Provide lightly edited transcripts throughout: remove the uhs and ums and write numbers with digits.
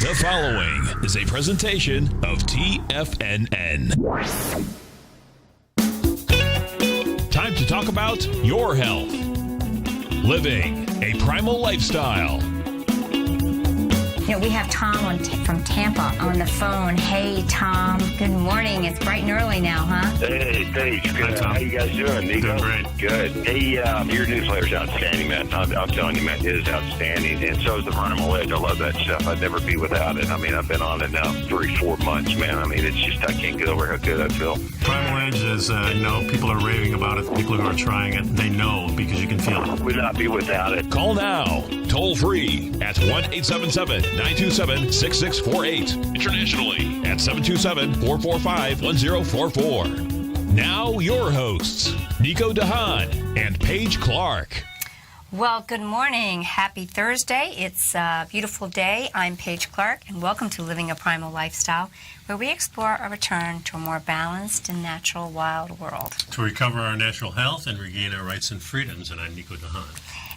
The following is a presentation of TFNN. Time to talk about your health. Living a primal lifestyle. You know, we have Tom from Tampa on the phone. Hey, Tom. Good morning. It's bright and early now, huh? Hey, Paige. Good. Hi, Tom. How you guys doing, Nico? Doing great. Good. Hey, your newsletter's outstanding, man. I'm telling you, man, it is outstanding. And so is the Primal Edge. I love that stuff. I'd never be without it. I mean, I've been on it now 3-4 months, man. I mean, it's just, I can't get over how good I feel. Primal Edge is, people are raving about it. People who are trying it, they know because you can feel it. Would not be without it. Call now, toll free at 1-877-927-6648. Internationally at 727-445-1044. Now your hosts, Nico Haan and Paige Clarke. Well, good morning. Happy Thursday. It's a beautiful day. I'm Paige Clarke, and welcome to Living a Primal Lifestyle, where we explore a return to a more balanced and natural wild world. To recover our natural health and regain our rights and freedoms, and I'm Nico Haan.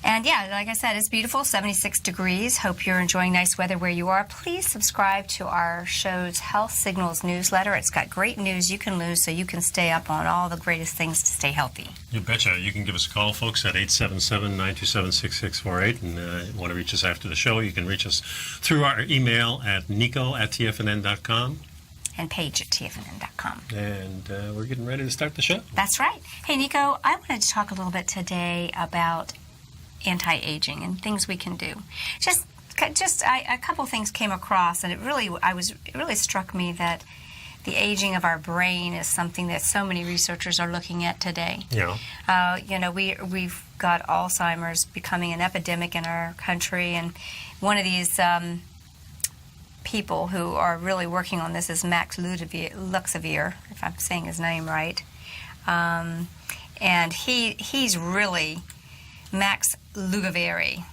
And yeah, like I said, it's beautiful, 76 degrees. Hope you're enjoying nice weather where you are. Please subscribe to our show's Health Signals newsletter. It's got great news you can lose so you can stay up on all the greatest things to stay healthy. You betcha. You can give us a call, folks, at 877-927-6648. And want to reach us after the show, you can reach us through our email at nico@tfnn.com. And Paige at TFNN.com. And we're getting ready to start the show. That's right. Hey, Nico, I wanted to talk a little bit today about anti-aging and things we can do. A couple things came across, and it really struck me that the aging of our brain is something that so many researchers are looking at today. Yeah. We've got Alzheimer's becoming an epidemic in our country, and one of these people who are really working on this is Max Luxavere, if I'm saying his name right, and he's really Max Lugavere.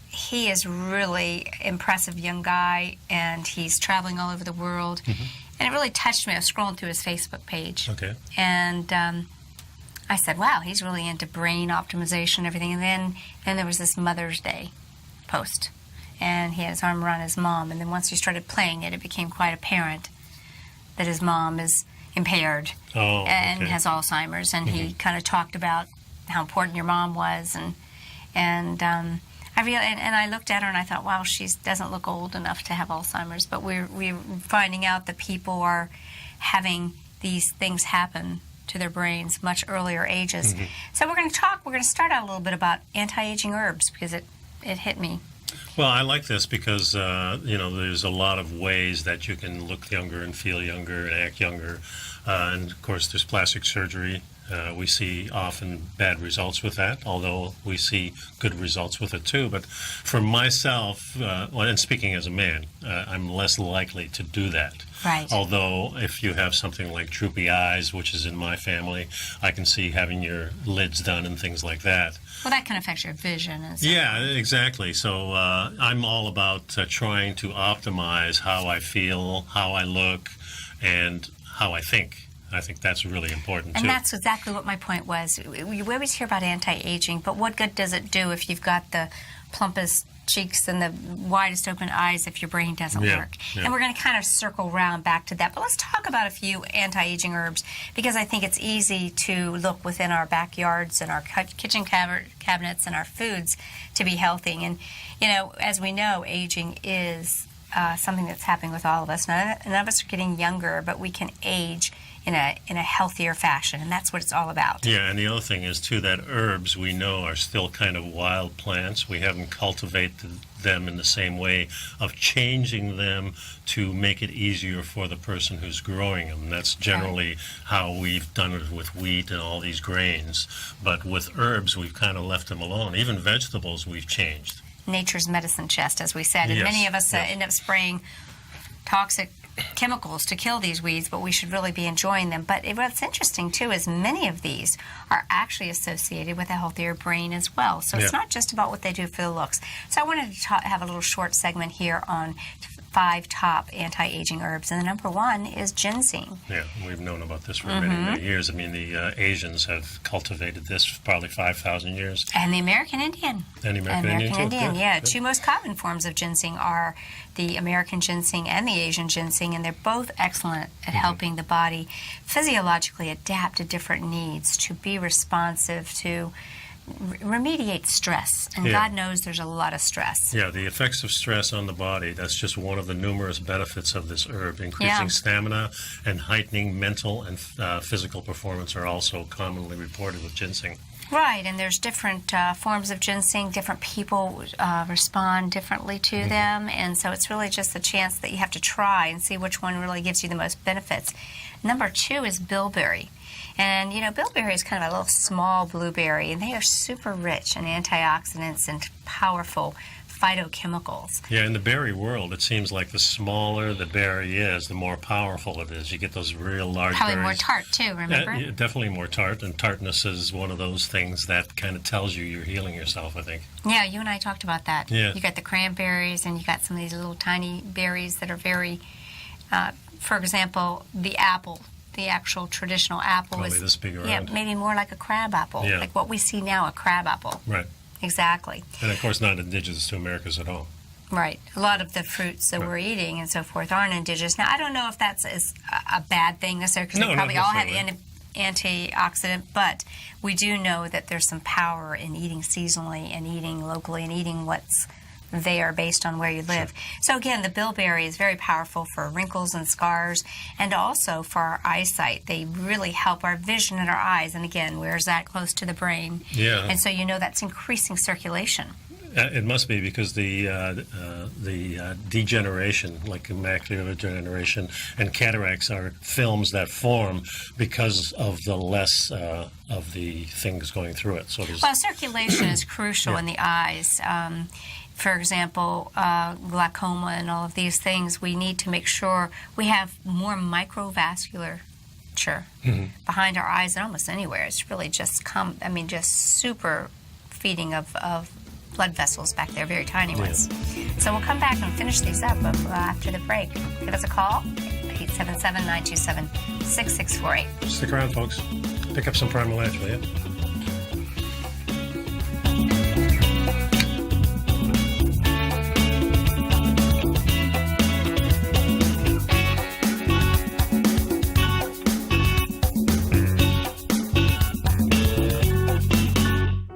He is really impressive young guy, and he's traveling all over the world. Mm-hmm. And it really touched me. I was scrolling through his Facebook page. Okay. And I said, wow, he's really into brain optimization and everything. And then there was this Mother's Day post, and he had his arm around his mom. And then once he started playing it, it became quite apparent that his mom is impaired and has Alzheimer's. And he kind of talked about how important your mom was, and I looked at her and I thought, wow, she doesn't look old enough to have Alzheimer's. But we're finding out that people are having these things happen to their brains much earlier ages. Mm-hmm. So we're going to start out a little bit about anti-aging herbs, because it hit me. Well, I like this because, there's a lot of ways that you can look younger and feel younger and act younger. And, of course, there's plastic surgery. We see often bad results with that, although we see good results with it too. But for myself, and speaking as a man, I'm less likely to do that. Right. Although if you have something like droopy eyes, which is in my family, I can see having your lids done and things like that. Well, that can affect your vision. Yeah, exactly. So I'm all about trying to optimize how I feel, how I look, and how I think. I think that's really important, too. And that's exactly what my point was. We always hear about anti-aging, but what good does it do if you've got the plumpest cheeks and the widest open eyes if your brain doesn't work? Yeah. And we're going to kind of circle around back to that. But let's talk about a few anti-aging herbs, because I think it's easy to look within our backyards and our kitchen cabinets and our foods to be healthy. And, as we know, aging is something that's happening with all of us. None of us are getting younger, but we can age in a healthier fashion, and that's what it's all about. Yeah, and the other thing is, too, that herbs we know are still kind of wild plants. We haven't cultivated them in the same way of changing them to make it easier for the person who's growing them. That's generally how we've done it with wheat and all these grains. But with herbs, we've kind of left them alone. Even vegetables, we've changed. Nature's medicine chest, as we said. And yes. Many of us end up spraying toxic chemicals to kill these weeds, but we should really be enjoying them. But what's interesting, too, is many of these are actually associated with a healthier brain as well. So it's not just about what they do for the looks. So I wanted to have a little short segment here on 5 top anti-aging herbs, and the number 1 is ginseng. Yeah, we've known about this for many years. I mean, the Asians have cultivated this for probably 5,000 years. And the American Indian. And the American Indian, yeah. Good. 2 most common forms of ginseng are the American ginseng and the Asian ginseng, and they're both excellent at helping the body physiologically adapt to different needs, to be responsive, to remediate stress. And God knows there's a lot of stress. Yeah, the effects of stress on the body, that's just one of the numerous benefits of this herb. Increasing stamina and heightening mental and physical performance are also commonly reported with ginseng. Right, and there's different forms of ginseng. Different people respond differently to them, and so it's really just the chance that you have to try and see which one really gives you the most benefits. Number 2 is bilberry. And, bilberry is kind of a little small blueberry, and they are super rich in antioxidants and powerful phytochemicals. Yeah, in the berry world, it seems like the smaller the berry is, the more powerful it is. You get those real large Probably berries. more tart, too, remember? Yeah, definitely more tart, and tartness is one of those things that kind of tells you you're healing yourself, I think. Yeah, you and I talked about that. Yeah. You got the cranberries, and you got some of these little tiny berries that are very, for example, the apple. The actual traditional apple Probably is this big around. Yeah, maybe more like a crab apple, like what we see now, a crab apple. Right. Exactly. And of course, not indigenous to Americas at all. Right. A lot of the fruits that we're eating and so forth aren't indigenous. Now, I don't know if that's a bad thing necessarily, because they probably all have antioxidant, but we do know that there's some power in eating seasonally and eating locally and eating what's there based on where you live. So again, the bilberry is very powerful for wrinkles and scars, and also for our eyesight. They really help our vision in our eyes, and again, where's that? Close to the brain. Yeah. And so that's increasing circulation. It must be, because the degeneration, like macular degeneration and cataracts, are films that form because of the less of the things going through it. So well, circulation is crucial in the eyes. For example, glaucoma and all of these things, we need to make sure we have more microvasculature behind our eyes and almost anywhere. It's really just super feeding of blood vessels back there, very tiny ones. So we'll come back and finish these up after the break. Give us a call, 877-927-6648. Stick around, folks. Pick up some Primal Edge, will you?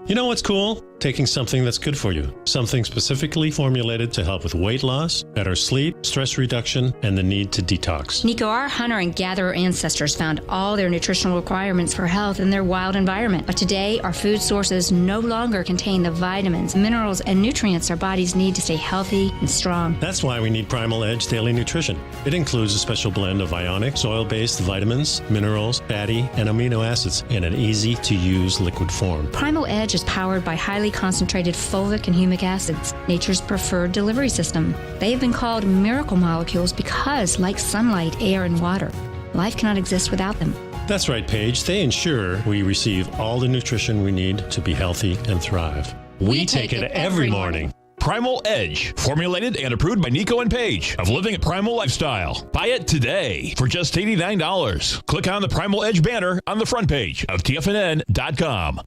You know what's cool? Taking something that's good for you. Something specifically formulated to help with weight loss, better sleep, stress reduction, and the need to detox. Nico, our hunter and gatherer ancestors found all their nutritional requirements for health in their wild environment. But today, our food sources no longer contain the vitamins, minerals, and nutrients our bodies need to stay healthy and strong. That's why we need Primal Edge Daily Nutrition. It includes a special blend of ionic, soil-based vitamins, minerals, fatty, and amino acids in an easy-to-use liquid form. Primal Edge is powered by highly concentrated fulvic and humic acids, nature's preferred delivery system. They have been called miracle molecules because, like sunlight, air, and water, life cannot exist without them. That's right, Paige. They ensure we receive all the nutrition we need to be healthy and thrive. We take it every morning. Primal Edge, formulated and approved by Nico and Paige of Living a Primal Lifestyle. Buy it today for just $89. Click on the Primal Edge banner on the front page of TFNN.com.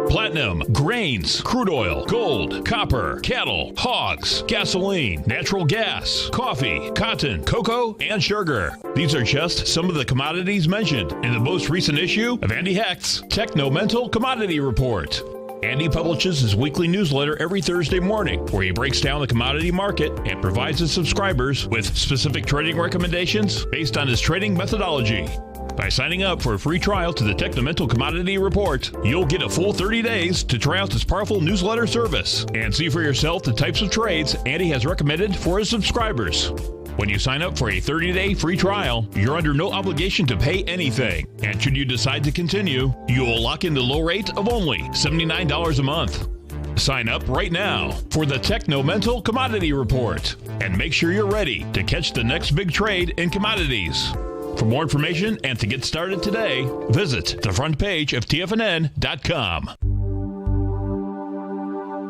Platinum, grains, crude oil, gold, copper, cattle, hogs, gasoline, natural gas, coffee, cotton, cocoa, and sugar. These are just some of the commodities mentioned in the most recent issue of Andy Hecht's Techno-Mental Commodity Report. Andy publishes his weekly newsletter every Thursday morning, where he breaks down the commodity market and provides his subscribers with specific trading recommendations based on his trading methodology. By signing up for a free trial to the Techno-Mental Commodity Report, you'll get a full 30 days to try out this powerful newsletter service and see for yourself the types of trades Andy has recommended for his subscribers. When you sign up for a 30-day free trial, you're under no obligation to pay anything. And should you decide to continue, you will lock in the low rate of only $79 a month. Sign up right now for the Techno-Mental Commodity Report and make sure you're ready to catch the next big trade in commodities. For more information and to get started today, visit the front page of TFNN.com.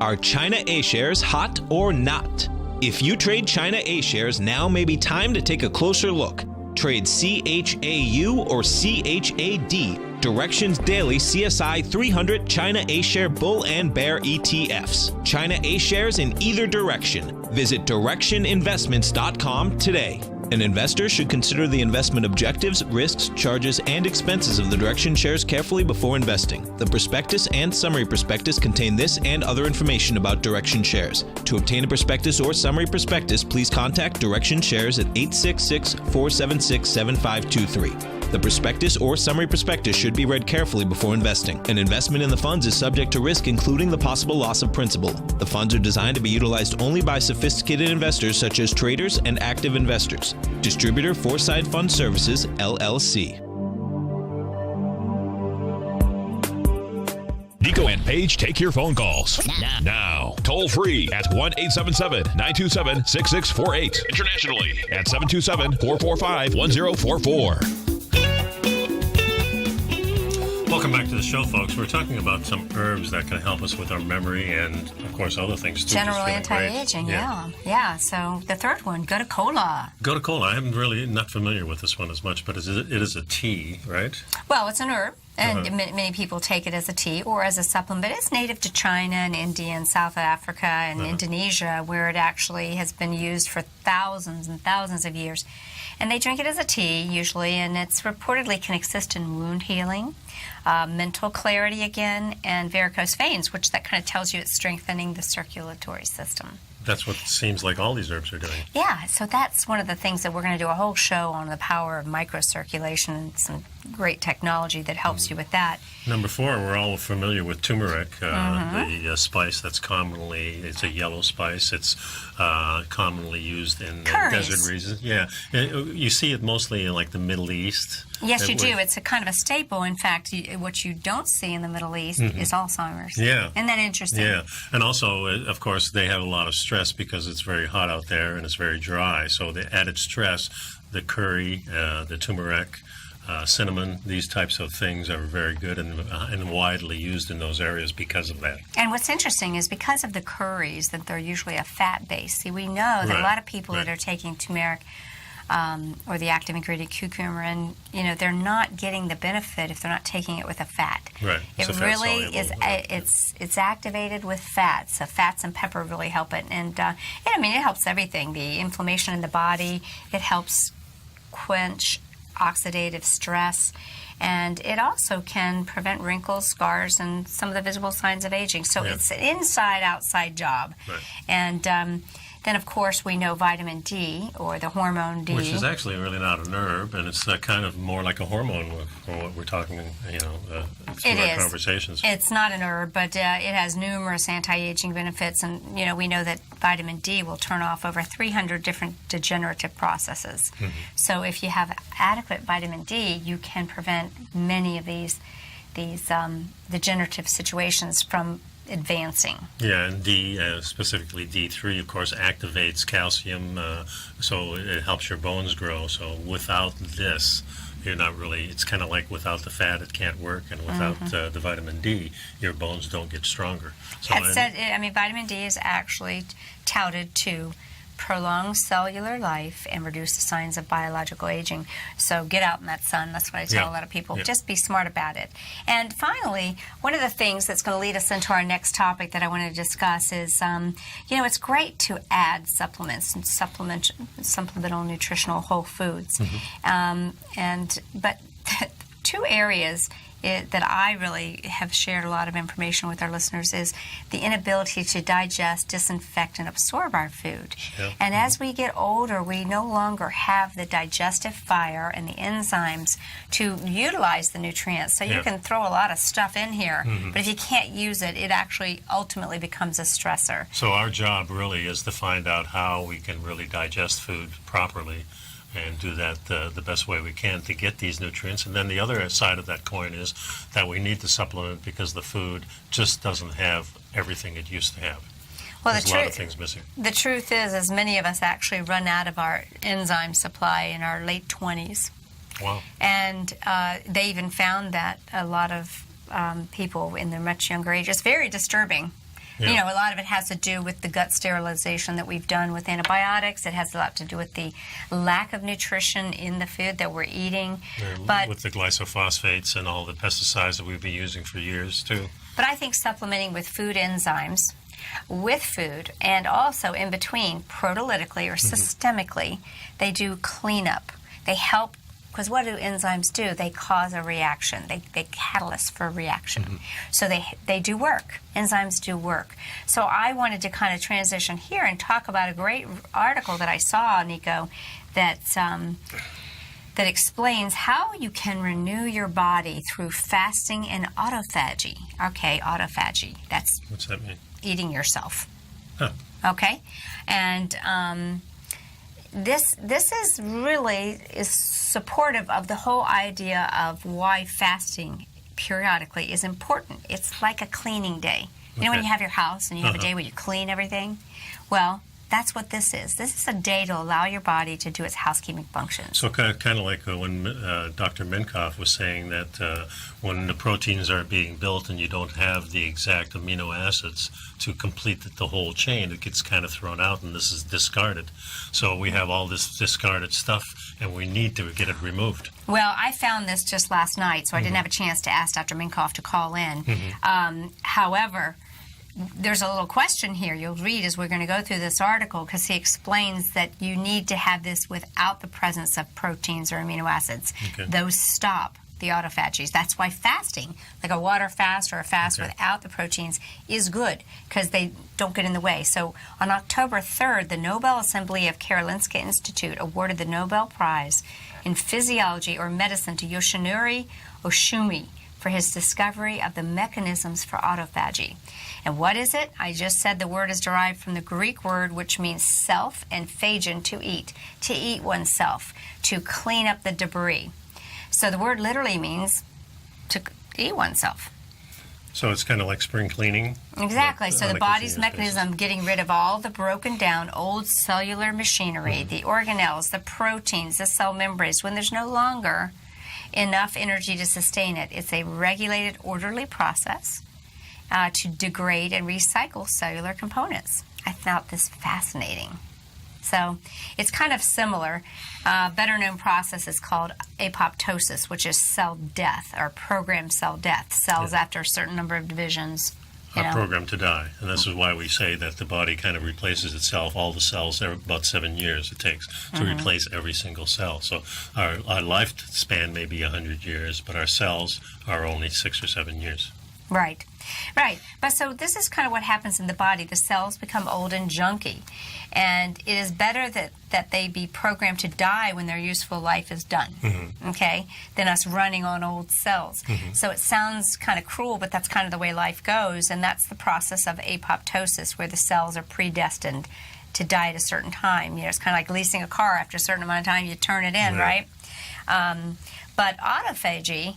Are China A-shares hot or not? If you trade China A shares, now may be time to take a closer look. Trade CHAU or CHAD, Directions Daily CSI 300 China A Share Bull and Bear ETFs. China A shares in either direction. Visit directioninvestments.com today. An investor should consider the investment objectives, risks, charges, and expenses of the Direction shares carefully before investing. The prospectus and summary prospectus contain this and other information about Direction shares. To obtain a prospectus or summary prospectus, please contact Direction shares at 866-476-7523. The prospectus or summary prospectus should be read carefully before investing. An investment in the funds is subject to risk, including the possible loss of principal. The funds are designed to be utilized only by sophisticated investors such as traders and active investors. Distributor Foreside Fund Services, LLC. Nico and Paige take your phone calls now. Toll free at 1-877-927-6648. Internationally at 727-445-1044. Welcome back to the show, folks. We're talking about some herbs that can help us with our memory and, of course, other things too. General anti-aging, yeah. So the third one, gotu kola. Gotu kola. I'm really not familiar with this one as much, but it is a tea, right? Well, it's an herb, and many people take it as a tea or as a supplement. It's native to China and India and South Africa and Indonesia, where it actually has been used for thousands and thousands of years. And they drink it as a tea, usually, and it's reportedly can assist in wound healing, mental clarity again, and varicose veins, which that kind of tells you it's strengthening the circulatory system. That's what it seems like all these herbs are doing. Yeah, so that's one of the things that we're going to do a whole show on, the power of microcirculation and some great technology that helps you with that. Number 4, we're all familiar with turmeric, the spice that's it's a yellow spice. It's commonly used in desert regions. Yeah, you see it mostly in like the Middle East. Yes, you do. It's a kind of a staple. In fact, what you don't see in the Middle East is Alzheimer's. Yeah. Isn't that interesting? Yeah. And also, of course, they have a lot of stress because it's very hot out there and it's very dry. So the added stress, the curry, the turmeric, cinnamon, these types of things are very good and widely used in those areas because of that. And what's interesting is because of the curries, that they're usually a fat base. See, we know that a lot of people that are taking turmeric or the active ingredient cucumber, and they're not getting the benefit if they're not taking it with a fat. Right. It really is. It's activated with fats. So fats and pepper really help it, and it helps everything. The inflammation in the body. It helps quench oxidative stress, and it also can prevent wrinkles, scars, and some of the visible signs of aging. So it's an inside-outside job. Right. And then, of course, we know vitamin D, or the hormone D. Which is actually really not an herb, and it's kind of more like a hormone for what we're talking, through our conversations. It's not an herb, but it has numerous anti-aging benefits, and, we know that vitamin D will turn off over 300 different degenerative processes. So if you have adequate vitamin D, you can prevent many of these degenerative situations from advancing. Yeah, and D, specifically D3, of course, activates calcium, so it helps your bones grow. So without this, you're not really, it's kind of like without the fat, it can't work, and without the vitamin D, your bones don't get stronger. So vitamin D is actually touted to prolong cellular life and reduce the signs of biological aging. So get out in that sun. That's what I tell a lot of people. Just be smart about it. And finally, one of the things that's going to lead us into our next topic that I want to discuss is, it's great to add supplements and supplemental nutritional whole foods. But two areas that I really have shared a lot of information with our listeners is the inability to digest, disinfect, and absorb our food. And as we get older, we no longer have the digestive fire and the enzymes to utilize the nutrients. So you can throw a lot of stuff in here, but if you can't use it, it actually ultimately becomes a stressor. So our job really is to find out how we can really digest food properly and do that the best way we can to get these nutrients. And then the other side of that coin is that we need to supplement because the food just doesn't have everything it used to have. Well, There's a lot of things missing. The truth is many of us actually run out of our enzyme supply in our late 20s. Wow. And they even found that a lot of people in their much younger age, it's very disturbing, You know, a lot of it has to do with the gut sterilization that we've done with antibiotics. It has a lot to do with the lack of nutrition in the food that we're eating. But with the glyphosate and all the pesticides that we've been using for years, too. But I think supplementing with food enzymes, with food, and also in between, protolytically or systemically, they do cleanup. They help, because what do enzymes do? They cause a reaction. They catalyst for a reaction. So they do work. Enzymes do work. So I wanted to kind of transition here and talk about a great article that I saw, Nico, that explains how you can renew your body through fasting and autophagy. Okay, autophagy. What's that mean? Eating yourself. Huh. Okay? And this is really supportive of the whole idea of why fasting periodically is important. It's like a cleaning day. You know when you have your house and you have a day where you clean everything? Well, that's what this is. This is a day to allow your body to do its housekeeping functions. So kind of like when Dr. Minkoff was saying that when the proteins are being built and you don't have the exact amino acids to complete the whole chain, it gets kind of thrown out and this is discarded. So we have all this discarded stuff and we need to get it removed. Well, I found this just last night, so I didn't have a chance to ask Dr. Minkoff to call in. However, there's a little question here you'll read as we're going to go through this article, because he explains that you need to have this without the presence of proteins or amino acids. Those stop the autophagies. That's why fasting, like a water fast or a fast without the proteins, is good, because they don't get in the way. So on October 3rd, the Nobel Assembly of Karolinska Institute awarded the Nobel Prize in Physiology or Medicine to Yoshinori Oshumi for his discovery of the mechanisms for autophagy. And what is it? I just said the word is derived from the Greek word which means self, and phagein, to eat oneself, to clean up the debris. So the word literally means to eat oneself. So it's kind of like spring cleaning? Exactly. So the body's mechanism getting rid of all the broken down old cellular machinery, the organelles, the proteins, the cell membranes, when there's no longer enough energy to sustain it. It's a regulated, orderly process to degrade and recycle cellular components. I found this fascinating. So it's kind of similar. Better known process is called apoptosis, which is cell death or programmed cell death. Cells after a certain number of divisions Are programmed to die. And this is why we say that the body kind of replaces itself, all the cells, about 7 years it takes to replace every single cell. So our lifespan may be 100 years, but our cells are only 6 or 7 years. Right. But so this is kind of what happens in the body. The cells become old and junky. And it is better that they be programmed to die when their useful life is done, okay, than us running on old cells. So it sounds kind of cruel, but that's kind of the way life goes. And that's the process of apoptosis, where the cells are predestined to die at a certain time. You know, it's kind of like leasing a car. After a certain amount of time, you turn it in, right? But autophagy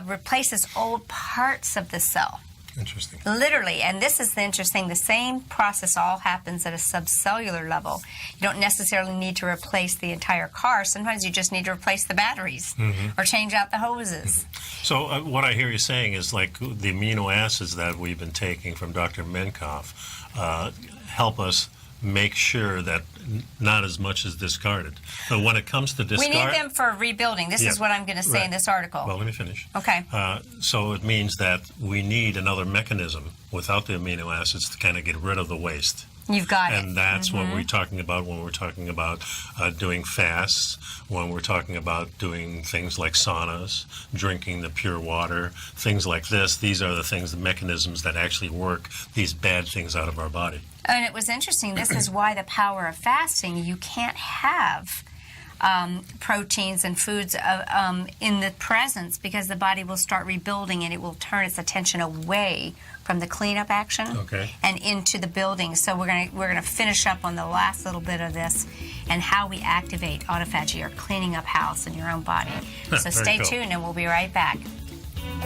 replaces old parts of the cell. Interesting. Literally, and this is the interesting, the same process all happens at a subcellular level. You don't necessarily need to replace the entire car. Sometimes you just need to replace the batteries or change out the hoses. So what I hear you saying is like the amino acids that we've been taking from Dr. Minkoff help us make sure that not as much is discarded. But when it comes to discard... We need them for rebuilding. This is what I'm going to say in this article. Well, let me finish. Okay. So it means that we need another mechanism without the amino acids to kind of get rid of the waste. You've got it. And that's what we're talking about when we're talking about doing fasts, when we're talking about doing things like saunas, drinking the pure water, things like this. These are the things, the mechanisms that actually work these bad things out of our body. And it was interesting. This is why the power of fasting. You can't have proteins and foods in the presence, because the body will start rebuilding and it will turn its attention away from the cleanup action and into the building. So we're gonna finish up on the last little bit of this and how we activate autophagy, or cleaning up house in your own body. So stay tuned and we'll be right back.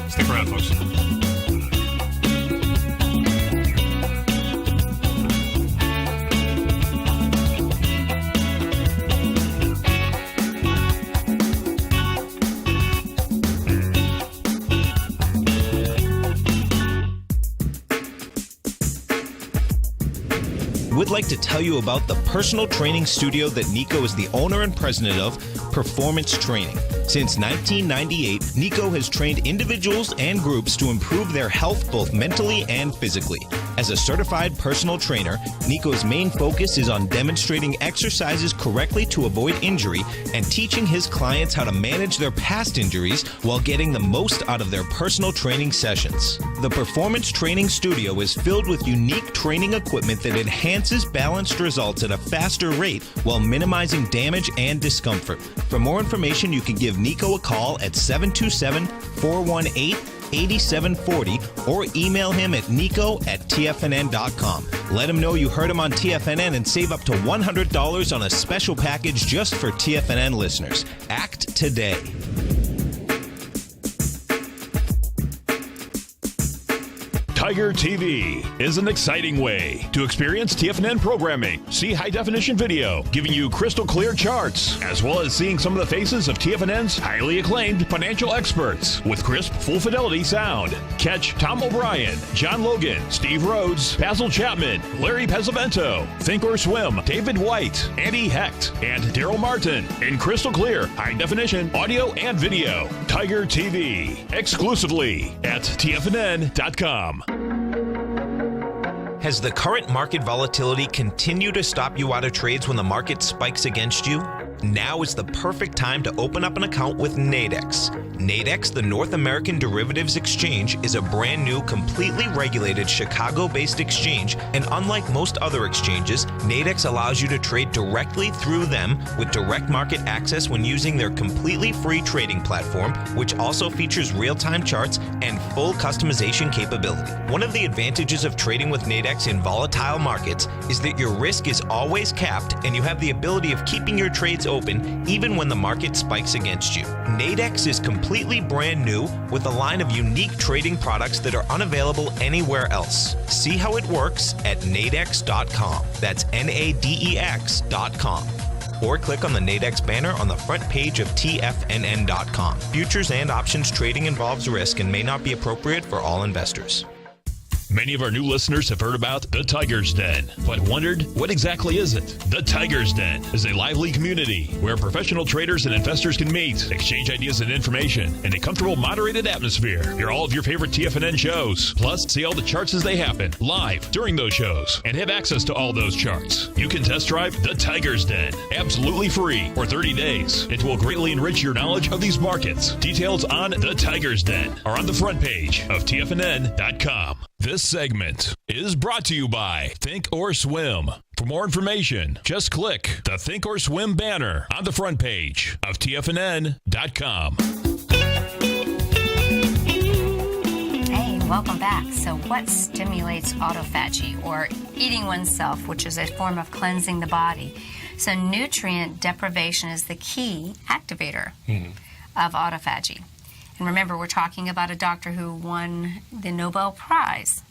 Stick around, folks. would like to tell you about the personal training studio that Nico is the owner and president of, Performance Training. Since 1998, Nico has trained individuals and groups to improve their health both mentally and physically. As a certified personal trainer, Nico's main focus is on demonstrating exercises correctly to avoid injury and teaching his clients how to manage their past injuries while getting the most out of their personal training sessions. The Performance Training Studio is filled with unique training equipment that enhances balanced results at a faster rate while minimizing damage and discomfort. For more information, you can give Nico a call at 727-418-8740 or email him at nico@tfnn.com. Let him know you heard him on TFNN and save up to $100 on a special package just for TFNN listeners. Act today. Tiger TV is an exciting way to experience TFNN programming. See high-definition video, giving you crystal clear charts, as well as seeing some of the faces of TFNN's highly acclaimed financial experts with crisp, full-fidelity sound. Catch Tom O'Brien, John Logan, Steve Rhodes, Basil Chapman, Larry Pesavento, Think or Swim, David White, Andy Hecht, and Daryl Martin in crystal clear, high-definition audio and video. Tiger TV, exclusively at TFNN.com. Has the current market volatility continued to stop you out of trades when the market spikes against you? Now is the perfect time to open up an account with Nadex. Nadex, the North American Derivatives Exchange, is a brand new, completely regulated Chicago-based exchange, and unlike most other exchanges, Nadex allows you to trade directly through them with direct market access when using their completely free trading platform, which also features real-time charts and full customization capability. One of the advantages of trading with Nadex in volatile markets is that your risk is always capped and you have the ability of keeping your trades open even when the market spikes against you. Nadex is completely brand new with a line of unique trading products that are unavailable anywhere else. See how it works at nadex.com. That's NADEX.com. Or click on the Nadex banner on the front page of TFNN.com. Futures and options trading involves risk and may not be appropriate for all investors. Many of our new listeners have heard about the Tiger's Den, but wondered, what exactly is it? The Tiger's Den is a lively community where professional traders and investors can meet, exchange ideas and information in a comfortable, moderated atmosphere. Hear all of your favorite TFNN shows, plus see all the charts as they happen live during those shows, and have access to all those charts. You can test drive the Tiger's Den absolutely free for 30 days. It will greatly enrich your knowledge of these markets. Details on the Tiger's Den are on the front page of TFNN.com. This segment is brought to you by Think or Swim. For more information, just click the Think or Swim banner on the front page of TFNN.com. Hey, welcome back. So what stimulates autophagy, or eating oneself, which is a form of cleansing the body? So nutrient deprivation is the key activator of autophagy. And remember, we're talking about a doctor who won the Nobel Prize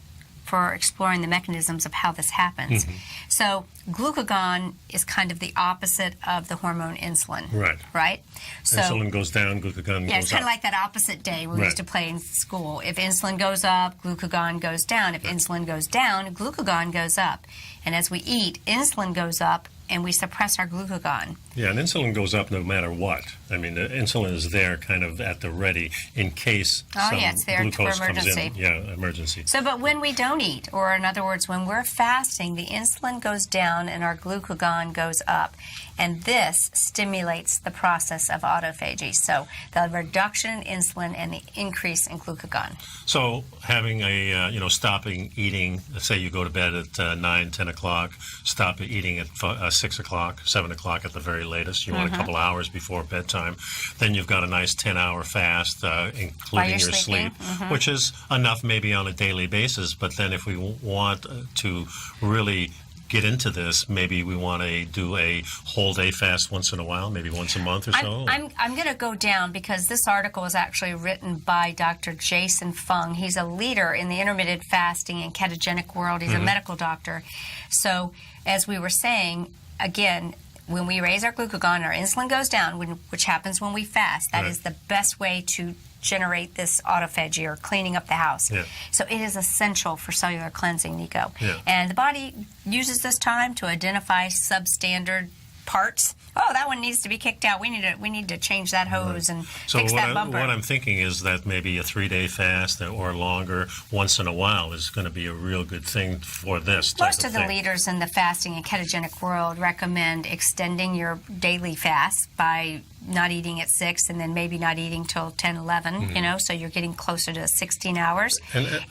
for exploring the mechanisms of how this happens. So glucagon is kind of the opposite of the hormone insulin. Right? So insulin goes down, glucagon goes up. Yeah, it's kind of like that opposite day we used to play in school. If insulin goes up, glucagon goes down. If insulin goes down, glucagon goes up. And as we eat, insulin goes up, and we suppress our glucagon. Yeah, and insulin goes up no matter what. I mean, the insulin is there kind of at the ready in case it's there glucose for emergency. comes in. Yeah, emergency. So, but when we don't eat, or in other words, when we're fasting, the insulin goes down and our glucagon goes up. And this stimulates the process of autophagy. So the reduction in insulin and the increase in glucagon. So having a, stopping eating, let's say you go to bed at 9, 10 o'clock, stop eating at 6 o'clock, 7 o'clock at the very latest. You want a couple hours before bedtime. Then you've got a nice 10-hour fast, including your sleep, which is enough maybe on a daily basis. But then if we want to really get into this, maybe we want to do a whole day fast once in a while, maybe once a month or so. I'm going to go down because this article is actually written by Dr. Jason Fung. He's a leader in the intermittent fasting and ketogenic world. He's a medical doctor. So as we were saying, again, when we raise our glucagon, our insulin goes down, which happens when we fast. That is the best way to generate this autophagy or cleaning up the house. Yeah. So it is essential for cellular cleansing, Nico. Yeah. And the body uses this time to identify substandard parts. Oh, that one needs to be kicked out. We need to change that hose and fix that bumper. What I'm thinking is that maybe a 3-day fast or longer once in a while is going to be a real good thing for this type Most of the thing. leaders in the fasting and ketogenic world recommend extending your daily fast by not eating at 6 and then maybe not eating till 10, 11, you know, so you're getting closer to 16 hours.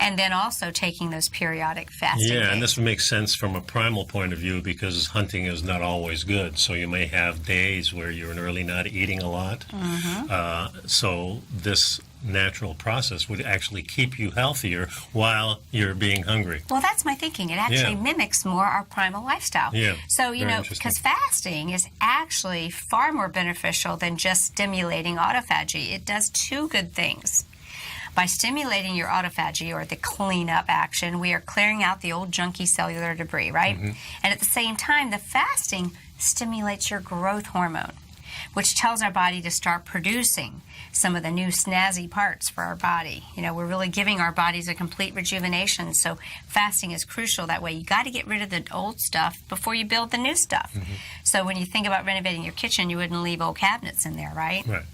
And then also taking those periodic fasting days. And this makes sense from a primal point of view because hunting is not always good. So you may have days where you're really not eating a lot. So this natural process would actually keep you healthier while you're being hungry. Well, that's my thinking. It actually mimics more our primal lifestyle. Yeah, So, you know, because fasting is actually far more beneficial than just stimulating autophagy. It does two good things. By stimulating your autophagy, or the cleanup action, we are clearing out the old junky cellular debris, right? And at the same time, the fasting stimulates your growth hormone, which tells our body to start producing some of the new snazzy parts for our body. You know, we're really giving our bodies a complete rejuvenation, so fasting is crucial that way. You got to get rid of the old stuff before you build the new stuff. So when you think about renovating your kitchen, you wouldn't leave old cabinets in there, right? Right.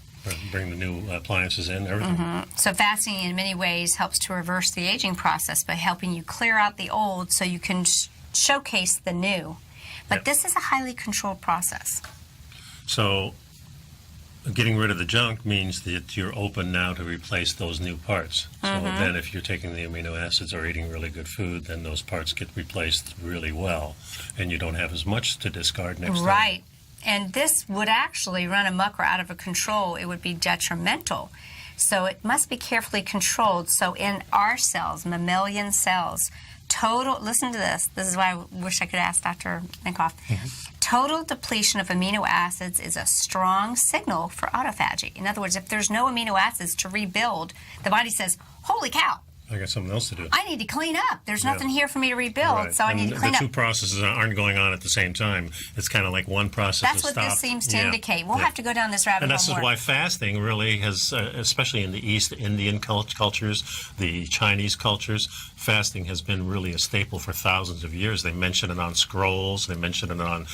Bring the new appliances in, everything. So fasting in many ways helps to reverse the aging process by helping you clear out the old so you can showcase the new. But this is a highly controlled process. So getting rid of the junk means that you're open now to replace those new parts. So then if you're taking the amino acids or eating really good food, then those parts get replaced really well, and you don't have as much to discard next time. Right. And this would actually run amok or out of control. It would be detrimental. So it must be carefully controlled. So in our cells, mammalian cells, listen to this. This is why I wish I could ask Dr. Minkoff. Total depletion of amino acids is a strong signal for autophagy. In other words, if there's no amino acids to rebuild, the body says, holy cow, I got something else to do. I need to clean up. There's nothing here for me to rebuild, so I need to clean the up. two processes aren't going on at the same time. It's kind of like one process That's is what this stopped. seems to indicate. We'll have to go down this rabbit And hole this is more. why fasting really has, especially in the East Indian cultures, the Chinese cultures, fasting has been really a staple for thousands of years. They mention it on scrolls. They mention it on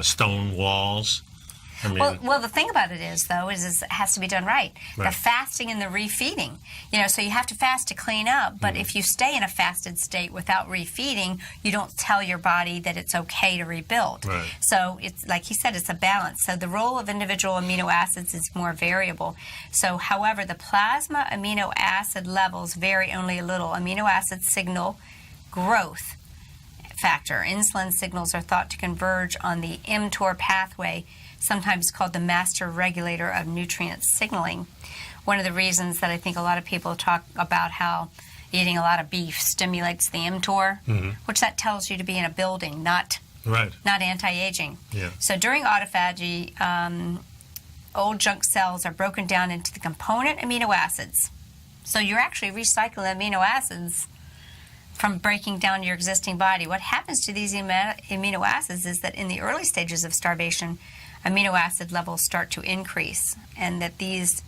stone walls. I mean, well, the thing about it is, though, is it has to be done right. The fasting and the refeeding. You know, so you have to fast to clean up, but if you stay in a fasted state without refeeding, you don't tell your body that it's okay to rebuild. Right. So it's, like he said, it's a balance. So the role of individual amino acids is more variable. So, however, the plasma amino acid levels vary only a little. Amino acids signal growth factor. Insulin signals are thought to converge on the mTOR pathway, sometimes called the master regulator of nutrient signaling. One of the reasons that I think a lot of people talk about how eating a lot of beef stimulates the mTOR, which that tells you to be in a building, not anti-aging. Yeah. So during autophagy, old junk cells are broken down into the component amino acids. So you're actually recycling amino acids from breaking down your existing body. What happens to these amino acids is that in the early stages of starvation, amino acid levels start to increase, and that these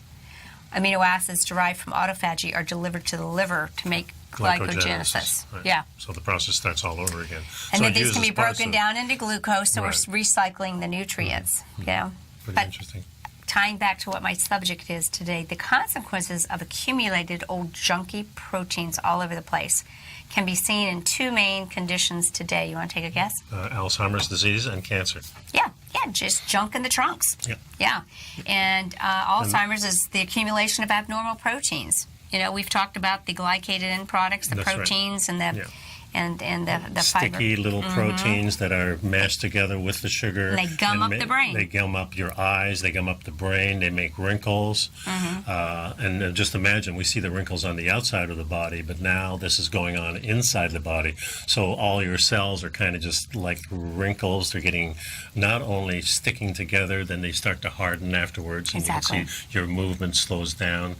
amino acids derived from autophagy are delivered to the liver to make glycogenesis. Right. Yeah. So the process starts all over again. And so then these can be broken down into glucose, so we're recycling the nutrients. You know? Pretty interesting. Tying back to what my subject is today, the consequences of accumulated old junky proteins all over the place can be seen in two main conditions today. You want to take a guess? Alzheimer's disease and cancer. Yeah, just junk in the trunks. Yeah. Yeah. And Alzheimer's is the accumulation of abnormal proteins. You know, we've talked about the glycated end products, the proteins, and the and the sticky fiber. little proteins that are mashed together with the sugar. And they gum up the brain. They gum up your eyes. They gum up the brain. They make wrinkles. And just imagine, we see the wrinkles on the outside of the body, but now this is going on inside the body. So all your cells are kind of just like wrinkles. They're getting not only sticking together, then they start to harden afterwards. And Exactly. you can see your movement slows down.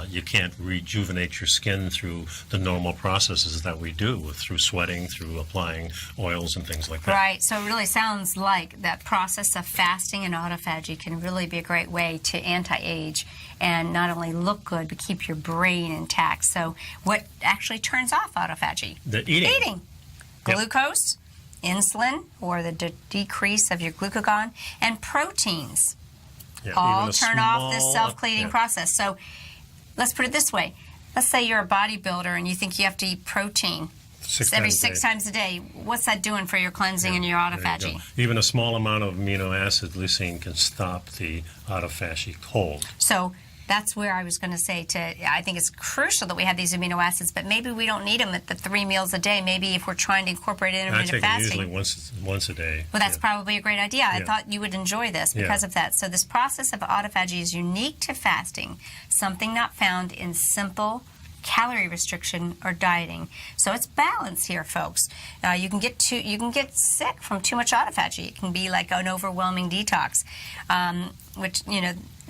You can't rejuvenate your skin through the normal processes that we do with through sweating, through applying oils and things like that. Right. So it really sounds like that process of fasting and autophagy can really be a great way to anti-age and not only look good, but keep your brain intact. So what actually turns off autophagy? The eating. Eating. Glucose, insulin, or the decrease of your glucagon, and proteins. Yeah, all turn off this self-cleaning yeah. process. So let's put it this way. Let's say you're a bodybuilder and you think you have to eat protein every 6 times a day. What's that doing for your cleansing and your autophagy? You even a small amount of amino acid leucine can stop the autophagy cold. So that's where I was going to say I think it's crucial that we have these amino acids, but maybe we don't need them at the 3 meals a day. Maybe if we're trying to incorporate intermittent fasting. I take it usually once a day. Well, that's probably a great idea. I thought you would enjoy this because of that. So this process of autophagy is unique to fasting, something not found in simple calorie restriction or dieting. So it's balance here, folks. You can get sick from too much autophagy. It can be like an overwhelming detox, which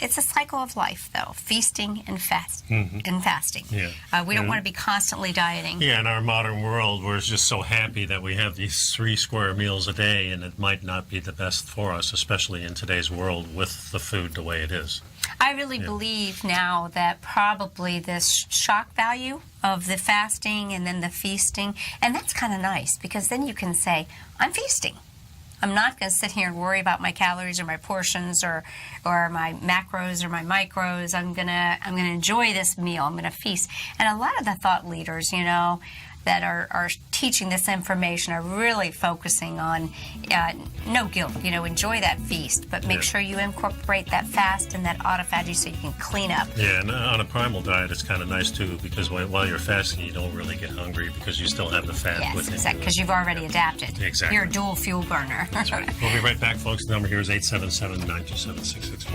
it's a cycle of life, though, feasting and fasting. Yeah. We don't want to be constantly dieting. Yeah, in our modern world, we're just so happy that we have these 3 square meals a day, and it might not be the best for us, especially in today's world with the food the way it is. I really believe now that probably this shock value of the fasting and then the feasting, and that's kind of nice because then you can say, I'm feasting. I'm not going to sit here and worry about my calories or my portions or my macros or my micros. I'm gonna enjoy this meal. I'm gonna feast. And a lot of the thought leaders, that are teaching this information are really focusing on no guilt. Enjoy that feast, but make sure you incorporate that fast and that autophagy so you can clean up. Yeah, and on a primal diet, it's kind of nice too because while you're fasting, you don't really get hungry because you still have the fat within you. Yes, exactly, because you've already adapted. Exactly. You're a dual fuel burner. That's right. We'll be right back, folks. The number here is 877-927-6640.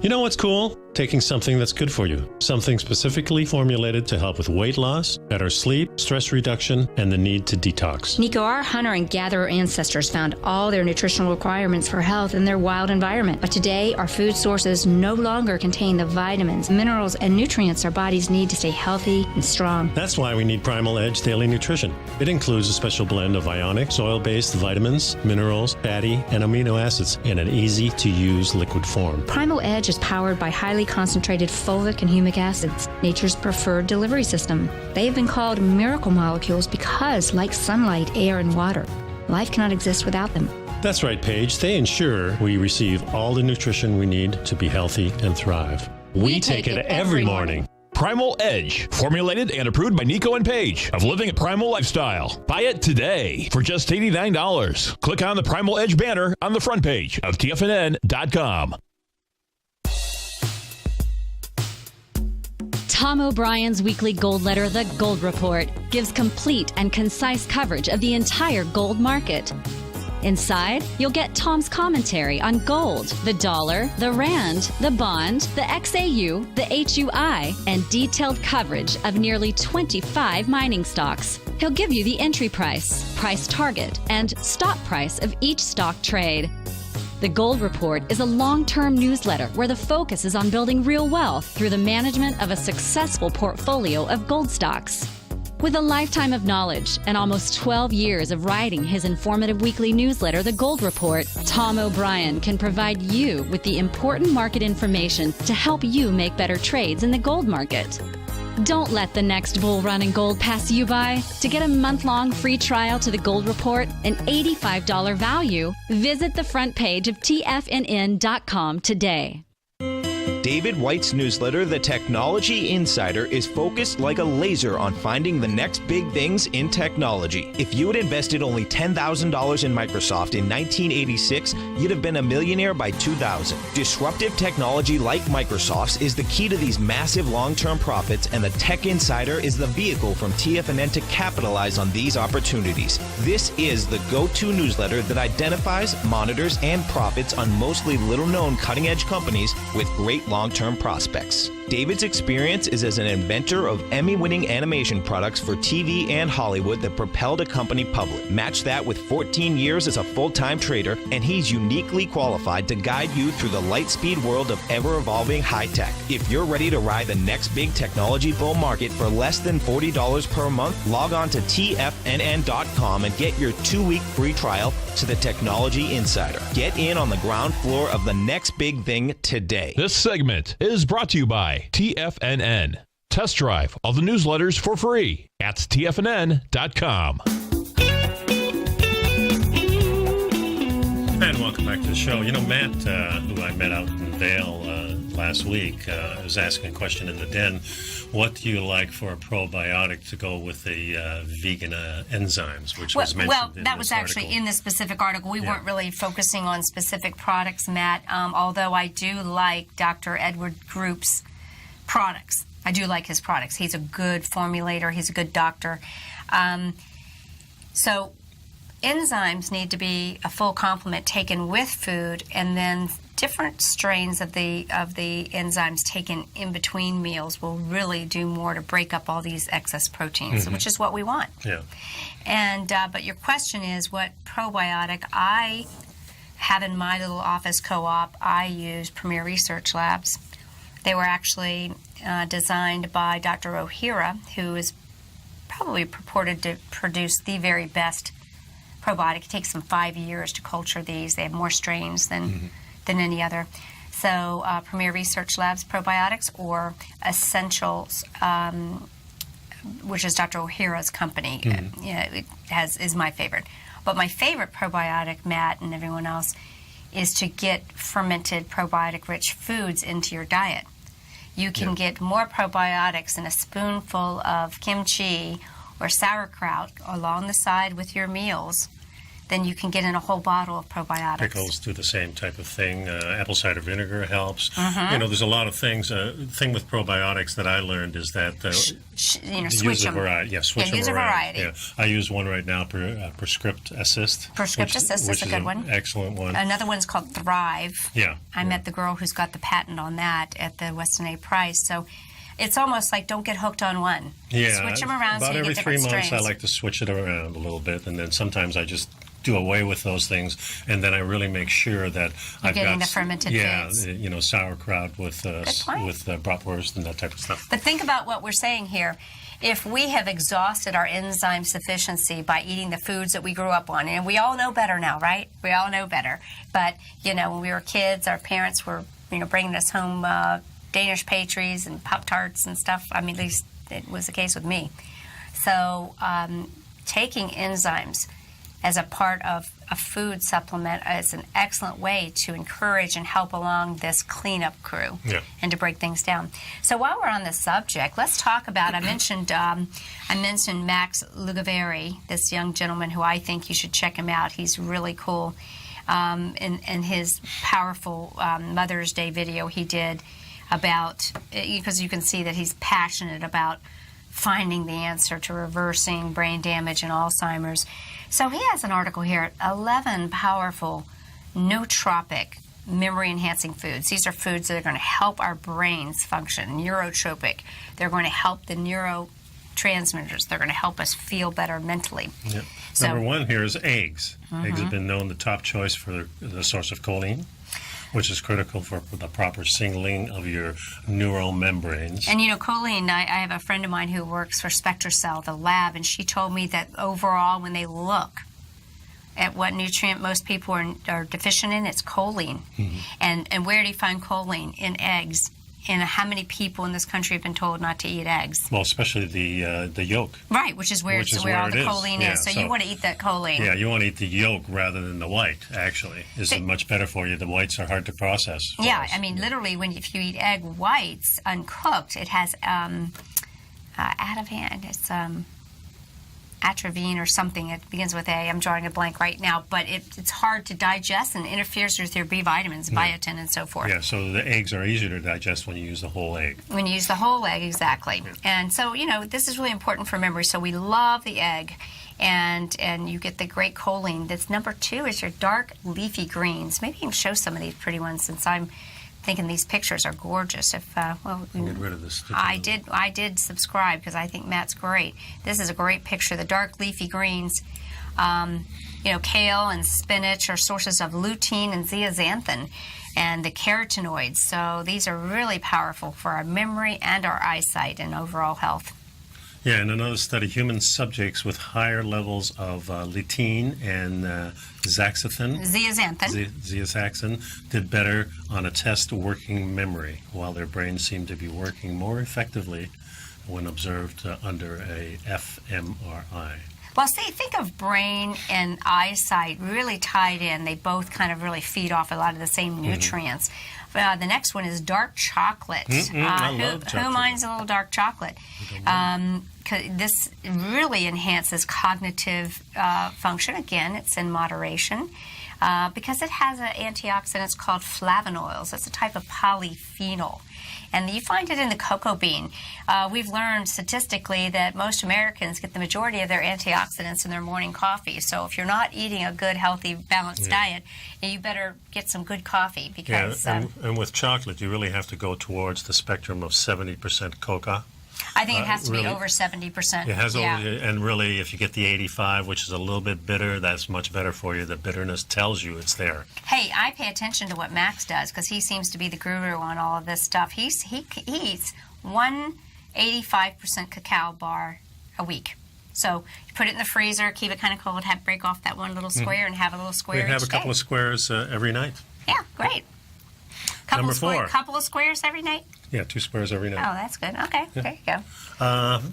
You know what's cool? Taking something that's good for you. Something specifically formulated to help with weight loss, better sleep, stress reduction, and the need to detox. Nico, our hunter and gatherer ancestors found all their nutritional requirements for health in their wild environment. But today, our food sources no longer contain the vitamins, minerals, and nutrients our bodies need to stay healthy and strong. That's why we need Primal Edge Daily Nutrition. It includes a special blend of ionic, soil-based vitamins, minerals, fatty, and amino acids in an easy-to-use liquid form. Primal Edge is powered by highly concentrated fulvic and humic acids, nature's preferred delivery system. They have been called miracle molecules because, like sunlight, air, and water, life cannot exist without them. That's right, Paige. They ensure we receive all the nutrition we need to be healthy and thrive. We take it every morning. Primal Edge, formulated and approved by Nico and Paige of Living a Primal Lifestyle. Buy it today for just $89. Click on the Primal Edge banner on the front page of TFNN.com. Tom O'Brien's weekly gold letter, The Gold Report, gives complete and concise coverage of the entire gold market. Inside, you'll get Tom's commentary on gold, the dollar, the rand, the bond, the XAU, the HUI, and detailed coverage of nearly 25 mining stocks. He'll give you the entry price, price target, and stop price of each stock trade. The Gold Report is a long-term newsletter where the focus is on building real wealth through the management of a successful portfolio of gold stocks. With a lifetime of knowledge and almost 12 years of writing his informative weekly newsletter, The Gold Report, Tom O'Brien can provide you with the important market information to help you make better trades in the gold market. Don't let the next bull run in gold pass you by. To get a month-long free trial to The Gold Report, an $85 value, visit the front page of TFNN.com today. David White's newsletter, The Technology Insider, is focused like a laser on finding the next big things in technology. If you had invested only $10,000 in Microsoft in 1986, you'd have been a millionaire by 2000. Disruptive technology like Microsoft's is the key to these massive long-term profits, and the Tech Insider is the vehicle from TFNN to capitalize on these opportunities. This is the go-to newsletter that identifies, monitors, and profits on mostly little-known cutting-edge companies with great long-term prospects. David's experience is as an inventor of Emmy-winning animation products for TV and Hollywood that propelled a company public. Match that with 14 years as a full-time trader, and he's uniquely qualified to guide you through the light-speed world of ever-evolving high-tech. If you're ready to ride the next big technology bull market for less than $40 per month, log on to TFNN.com and get your 2-week free trial to the Technology Insider. Get in on the ground floor of the next big thing today. This segment is brought to you by TFNN. Test drive all the newsletters for free at TFNN.com. And welcome back to the show. You know, Matt, who I met out in Vail last week, was asking a question in the den. What do you like for a probiotic to go with the vegan enzymes, which was mentioned well, in that was actually article. in this specific article. We weren't really focusing on specific products, Matt, although I do like Dr. Edward Group's products. I do like his products. He's a good formulator. He's a good doctor. So enzymes need to be a full complement taken with food, and then different strains of the enzymes taken in between meals will really do more to break up all these excess proteins, which is what we want. Yeah. And but your question is, what probiotic I have in my little office co-op? I use Premier Research Labs. They were actually designed by Dr. O'Hara, who is probably purported to produce the very best probiotic. It takes them 5 years to culture these. They have more strains than any other. So Premier Research Labs probiotics, or Essentials, which is Dr. O'Hara's company, it is my favorite. But my favorite probiotic, Matt and everyone else, is to get fermented probiotic-rich foods into your diet. You can get more probiotics in a spoonful of kimchi or sauerkraut along the side with your meals than you can get in a whole bottle of probiotics. Pickles do the same type of thing. Apple cider vinegar helps. You know, there's a lot of things. Thing with probiotics that I learned is that Switch use a them. variety. Yeah, switch them use a around. variety. Yeah, I use one right now, Prescript Assist. Prescript Assist is a good one. Excellent one. Another one's called Thrive. Yeah. I met the girl who's got the patent on that at the Weston A. Price. So it's almost like don't get hooked on one. Yeah. Switch them around about so you every get 3 different months, strains. I like to switch it around a little bit, and then sometimes I just do away with those things, and then I really make sure that I've getting got the fermented foods. you know, sauerkraut with bratwurst and that type of stuff. But think about what we're saying here. If we have exhausted our enzyme sufficiency by eating the foods that we grew up on, and we all know better now, right? We all know better. But, you know, when we were kids, our parents were, bringing us home Danish pastries and Pop-Tarts and stuff. I mean, at least it was the case with me. So taking enzymes as a part of a food supplement is an excellent way to encourage and help along this cleanup crew and to break things down. So while we're on this subject, let's talk about, I mentioned Max Lugaveri, this young gentleman who I think you should check him out. He's really cool. In his powerful Mother's Day video he did about, because you can see that he's passionate about finding the answer to reversing brain damage and Alzheimer's. So he has an article here, 11 powerful nootropic memory-enhancing foods. These are foods that are going to help our brains function, neurotropic. They're going to help the neurotransmitters. They're going to help us feel better mentally. Yep. So, Number one here is eggs. Eggs have been known the top choice for the source of choline, which is critical for the proper signaling of your neural membranes. And choline, I have a friend of mine who works for SpectraCell, the lab, and she told me that overall when they look at what nutrient most people are deficient in, it's choline. And where do you find choline? In eggs. And how many people in this country have been told not to eat eggs? Well, especially the yolk. Right, which is where all the choline is. So you want to eat that choline. Yeah, you want to eat the yolk rather than the white, actually. It's much better for you. The whites are hard to process. Yeah, I mean, literally, if you eat egg whites uncooked, it has it's atropine or something. It begins with A. I'm drawing a blank right now, but it's hard to digest and interferes with your B vitamins, biotin, and so forth. Yeah, so the eggs are easier to digest when you use the whole egg. When you use the whole egg, exactly. Yeah. And so, this is really important for memory. So we love the egg, and you get the great choline. That's number 2 is your dark leafy greens. Maybe you can show some of these pretty ones since I'm thinking these pictures are gorgeous. If Get rid of this. I did subscribe because I think Matt's great. This is a great picture. The dark leafy greens, kale and spinach are sources of lutein and zeaxanthin and the carotenoids. So these are really powerful for our memory and our eyesight and overall health. Yeah, in another study, human subjects with higher levels of lutein and zeaxanthin did better on a test working memory, while their brains seemed to be working more effectively when observed under a fMRI. Well, see, think of brain and eyesight really tied in. They both kind of really feed off a lot of the same nutrients. The next one is dark chocolate. I love chocolate. Who minds a little dark chocolate? This really enhances cognitive function. Again, it's in moderation. Because it has an antioxidant, it's called flavonoids. It's a type of polyphenol. And you find it in the cocoa bean. We've learned statistically that most Americans get the majority of their antioxidants in their morning coffee. So if you're not eating a good, healthy, balanced diet, you better get some good coffee. Because and with chocolate, you really have to go towards the spectrum of 70% cocoa. I think it has to be over 70%. It has and really, if you get the 85, which is a little bit bitter, that's much better for you. The bitterness tells you it's there. Hey, I pay attention to what Max does because he seems to be the guru on all of this stuff. He eats 185% cacao bar a week. So you put it in the freezer, keep it kind of cold, break off that one little square, and have a little square. We have a couple of squares every night. Yeah, great. Number 4. Couple of squares every night? Yeah, 2 squares every night. Oh, that's good. Okay, there you go.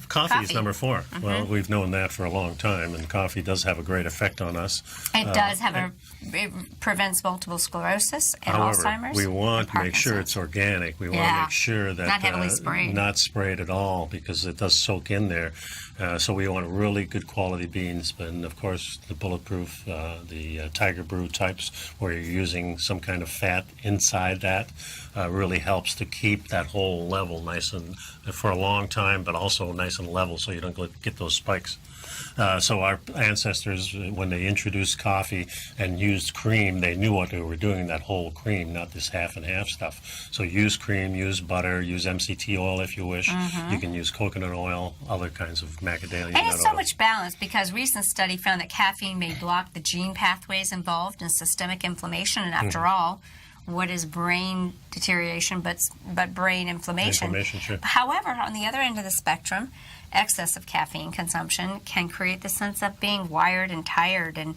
Coffee is number 4. Well, we've known that for a long time, and coffee does have a great effect on us. It does have it prevents multiple sclerosis and Alzheimer's. We want to make sure it's organic. We want to make sure that not heavily sprayed. Not sprayed at all, because it does soak in there. So we want really good quality beans, and of course the bulletproof, the Tiger Brew types, where you're using some kind of fat inside that, really helps to keep that whole level nice and for a long time, but also nice and level, so you don't get those spikes. So our ancestors, when they introduced coffee and used cream, they knew what they were doing, that whole cream, not this half and half stuff. So use cream, use butter, use MCT oil if you wish. You can use coconut oil, other kinds of macadamia nut And it's so oil. much balance, because recent study found that caffeine may block the gene pathways involved in systemic inflammation. And after all, what is brain deterioration but brain inflammation? Sure. However, on the other end of the spectrum, excessive caffeine consumption can create the sense of being wired and tired, and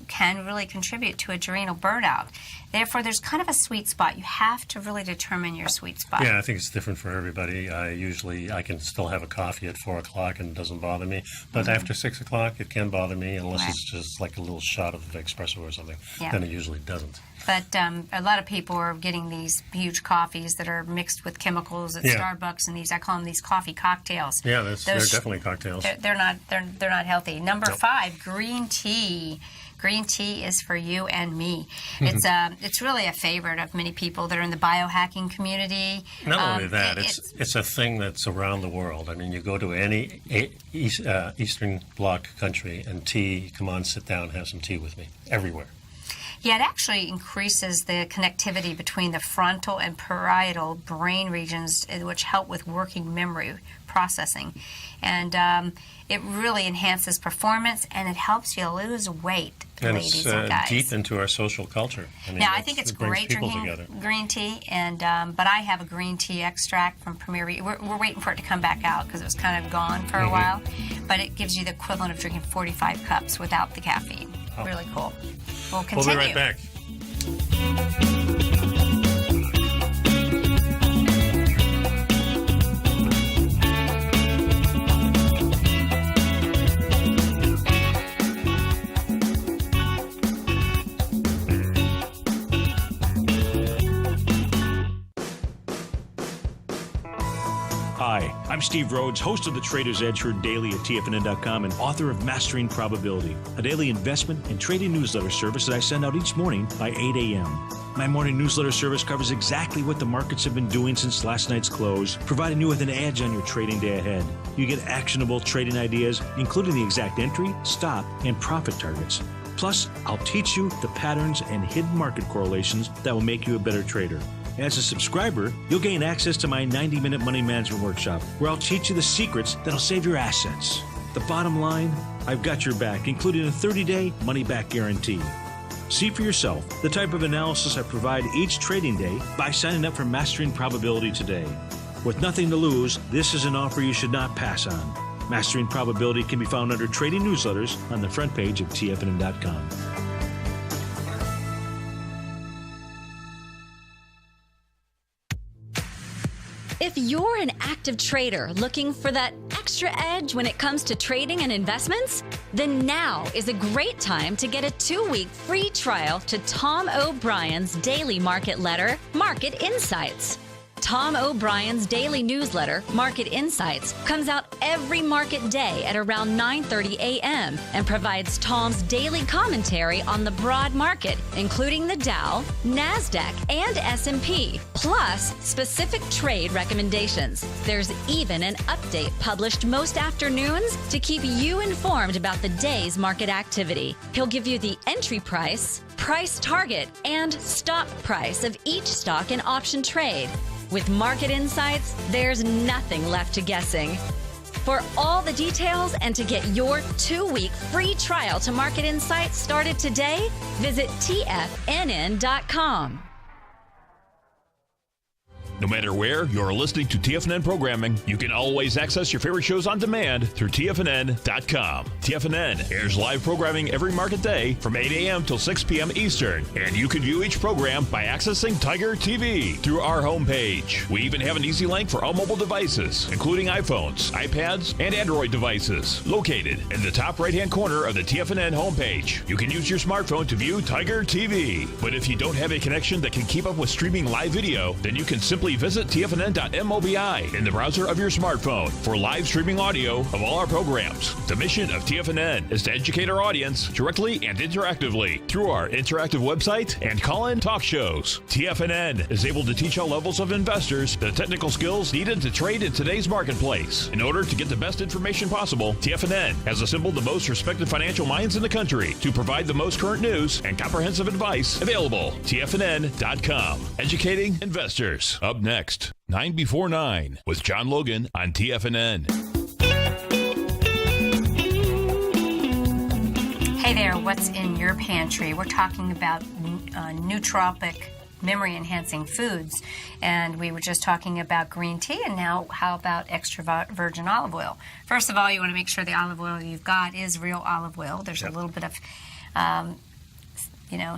can really contribute to adrenal burnout. Therefore, there's kind of a sweet spot. You have to really determine your sweet spot. Yeah, I think it's different for everybody. I can still have a coffee at 4 o'clock and it doesn't bother me. But after 6 o'clock, it can bother me, unless it's just like a little shot of espresso or something. Yeah. Then it usually doesn't. But a lot of people are getting these huge coffees that are mixed with chemicals at Starbucks, and I call them these coffee cocktails. Yeah, they're definitely cocktails. They're not healthy. Number 5, green tea. Green tea is for you and me. It's really a favorite of many people that are in the biohacking community. Not only that, it's a thing that's around the world. I mean, you go to any Eastern Bloc country, and tea, come on, sit down, have some tea with me, everywhere. Yeah, it actually increases the connectivity between the frontal and parietal brain regions, which help with working memory processing. And it really enhances performance, and it helps you lose weight, ladies and guys. It's deep into our social culture. I think it's great drinking green tea, and but I have a green tea extract from Premier. We're waiting for it to come back out because it was kind of gone for a while, but it gives you the equivalent of drinking 45 cups without the caffeine. Oh. Really cool. We'll continue. We'll be right back. Hi, I'm Steve Rhodes, host of the Trader's Edge, heard daily at TFNN.com and author of Mastering Probability, a daily investment and trading newsletter service that I send out each morning by 8 a.m. My morning newsletter service covers exactly what the markets have been doing since last night's close, providing you with an edge on your trading day ahead. You get actionable trading ideas, including the exact entry, stop, and profit targets. Plus, I'll teach you the patterns and hidden market correlations that will make you a better trader. As a subscriber, you'll gain access to my 90-minute money management workshop, where I'll teach you the secrets that'll save your assets. The bottom line, I've got your back, including a 30-day money-back guarantee. See for yourself the type of analysis I provide each trading day by signing up for Mastering Probability today. With nothing to lose, this is an offer you should not pass on. Mastering Probability can be found under Trading Newsletters on the front page of TFNN.com. If you're an active trader looking for that extra edge when it comes to trading and investments, then now is a great time to get a 2-week free trial to Tom O'Brien's daily market letter, Market Insights. Tom O'Brien's daily newsletter, Market Insights, comes out every market day at around 9:30 a.m. and provides Tom's daily commentary on the broad market, including the Dow, NASDAQ, and S&P, plus specific trade recommendations. There's even an update published most afternoons to keep you informed about the day's market activity. He'll give you the entry price, price target, and stop price of each stock and option trade. With Market Insights, there's nothing left to guessing. For all the details and to get your 2-week free trial to Market Insights started today, visit TFNN.com. No matter where you're listening to TFNN programming, you can always access your favorite shows on demand through TFNN.com. TFNN airs live programming every market day from 8 a.m. till 6 p.m. Eastern, and you can view each program by accessing Tiger TV through our homepage. We even have an easy link for all mobile devices, including iPhones, iPads, and Android devices, located in the top right-hand corner of the TFNN homepage. You can use your smartphone to view Tiger TV. But if you don't have a connection that can keep up with streaming live video, then you can simply visit TFNN.mobi in the browser of your smartphone for live streaming audio of all our programs. The mission of TFNN is to educate our audience directly and interactively through our interactive website and call-in talk shows. TFNN is able to teach all levels of investors the technical skills needed to trade in today's marketplace. In order to get the best information possible, TFNN has assembled the most respected financial minds in the country to provide the most current news and comprehensive advice available. TFNN.com. Educating investors. Up next, 9 before 9 with John Logan on TFNN. Hey there, what's in your pantry? We're talking about nootropic, memory-enhancing foods, and we were just talking about green tea, and now how about extra virgin olive oil? First of all, you want to make sure the olive oil you've got is real olive oil. There's a little bit of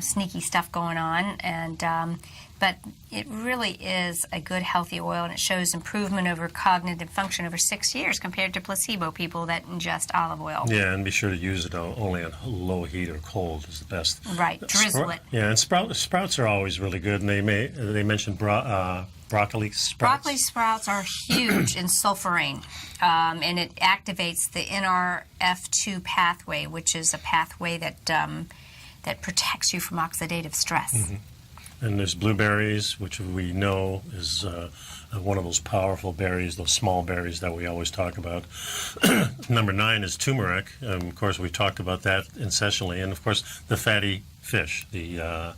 sneaky stuff going on, and but it really is a good, healthy oil, and it shows improvement over cognitive function over 6 years compared to placebo people that ingest olive oil. Yeah, and be sure to use it only on low heat or cold is the best. Right, drizzle it. Yeah, and sprouts are always really good, and they mentioned broccoli sprouts. Broccoli sprouts are huge in sulforain, and it activates the NRF2 pathway, which is a pathway that protects you from oxidative stress. Mm-hmm. And there's blueberries, which we know is one of those powerful berries, those small berries that we always talk about. Number 9 is turmeric. Of course, we talked about that incessantly. And, of course, the fatty fish, the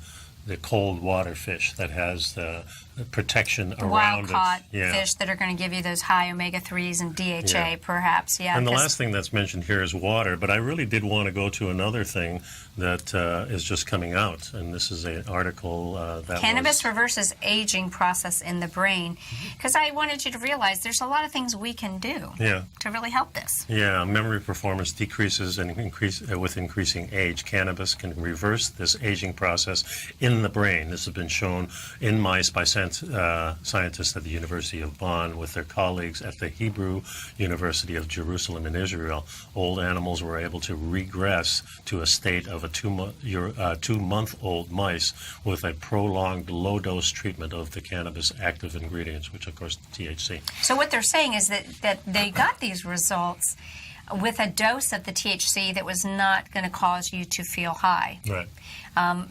cold water fish that has the protection around it. Wild-caught fish that are going to give you those high omega-3s and DHA, perhaps. Yeah. And the last thing that's mentioned here is water, but I really did want to go to another thing that is just coming out, and this is an article that Cannabis reverses aging process in the brain, because I wanted you to realize there's a lot of things we can do to really help this. Yeah, memory performance decreases and with increasing age. Cannabis can reverse this aging process in the brain. This has been shown in mice by scientists at the University of Bonn with their colleagues at the Hebrew University of Jerusalem in Israel. Old animals were able to regress to a state of a 2-month-old mice with a prolonged low-dose treatment of the cannabis active ingredients, which of course THC. So what they're saying is that they got these results with a dose of the THC that was not going to cause you to feel high. Right.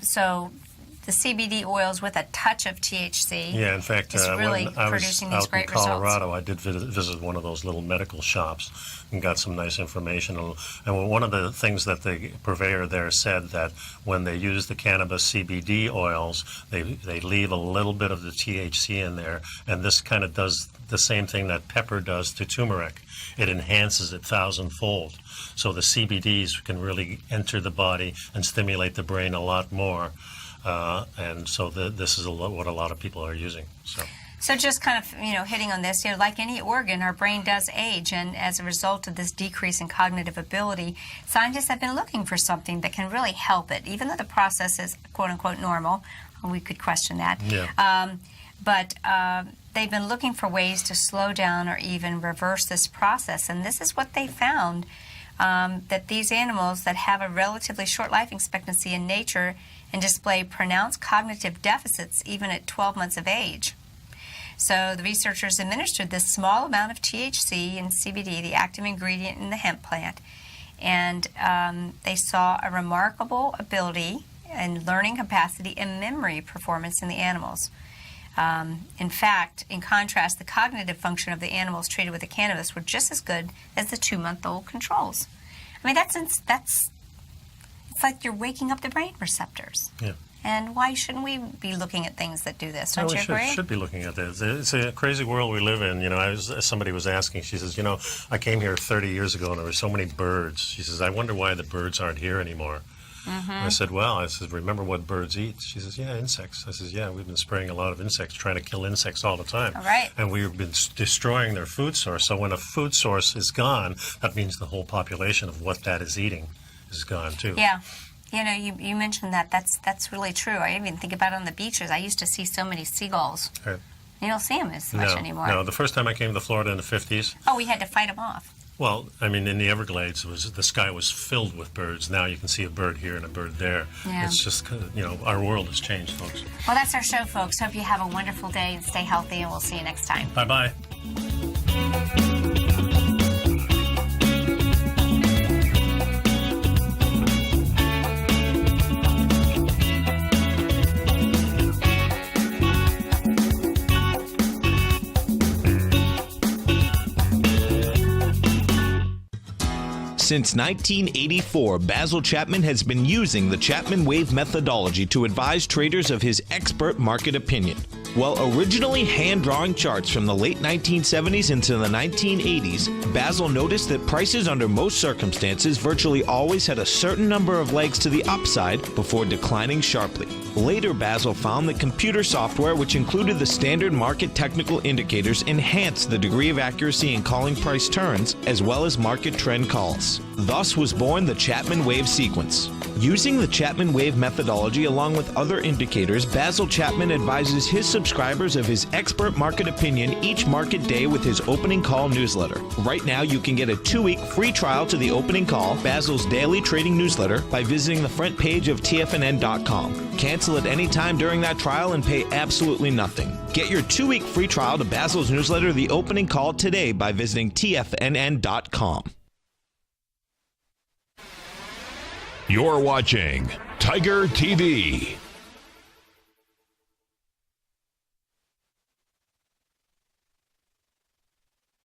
So the CBD oils with a touch of THC. Yeah, in fact, is really when I was producing these out great in Colorado, results. I did visit one of those little medical shops and got some nice information. And one of the things that the purveyor there said that when they use the cannabis CBD oils, they leave a little bit of the THC in there, and this kind of does the same thing that pepper does to turmeric. It enhances it 1,000-fold. So the CBDs can really enter the body and stimulate the brain a lot more. And so this is what a lot of people are using. So just kind of, hitting on this, like any organ, our brain does age, and as a result of this decrease in cognitive ability, scientists have been looking for something that can really help it, even though the process is quote-unquote normal. We could question that. Yeah. But they've been looking for ways to slow down or even reverse this process, and this is what they found, that these animals that have a relatively short life expectancy in nature and display pronounced cognitive deficits even at 12 months of age. So the researchers administered this small amount of THC and CBD, the active ingredient in the hemp plant, and they saw a remarkable ability in learning capacity and memory performance in the animals. In fact, in contrast, the cognitive function of the animals treated with the cannabis were just as good as the 2-month-old controls. I mean, it's like you're waking up the brain receptors. Yeah. And why shouldn't we be looking at things that do this? Don't you agree? We should be looking at this. It's a crazy world we live in. Somebody was asking, she says, I came here 30 years ago and there were so many birds. She says, I wonder why the birds aren't here anymore. Mm-hmm. I said, remember what birds eat? She says, yeah, insects. I says, yeah, we've been spraying a lot of insects, trying to kill insects all the time. All right. And we've been destroying their food source. So when a food source is gone, that means the whole population of what that is eating is gone too. Yeah. You mentioned that. That's really true. I even think about it on the beaches. I used to see so many seagulls. Right. You don't see them as much anymore. No, the first time I came to Florida in the 50s. Oh, we had to fight them off. Well, I mean, in the Everglades, the sky was filled with birds. Now you can see a bird here and a bird there. Yeah. It's just, our world has changed, folks. Well, that's our show, folks. Hope you have a wonderful day and stay healthy, and we'll see you next time. Bye-bye. Since 1984, Basil Chapman has been using the Chapman Wave methodology to advise traders of his expert market opinion. While originally hand-drawing charts from the late 1970s into the 1980s, Basil noticed that prices under most circumstances virtually always had a certain number of legs to the upside before declining sharply. Later, Basil found that computer software, which included the standard market technical indicators, enhanced the degree of accuracy in calling price turns, as well as market trend calls. Thus was born the Chapman Wave sequence. Using the Chapman Wave methodology along with other indicators, Basil Chapman advises his subscribers of his expert market opinion each market day with his opening call newsletter. Right now, you can get a 2-week free trial to the opening call, Basil's daily trading newsletter, by visiting the front page of TFNN.com. Cancel at any time during that trial and pay absolutely nothing. Get your 2-week free trial to Basil's newsletter, The Opening Call, today by visiting TFNN.com. You're watching Tiger TV.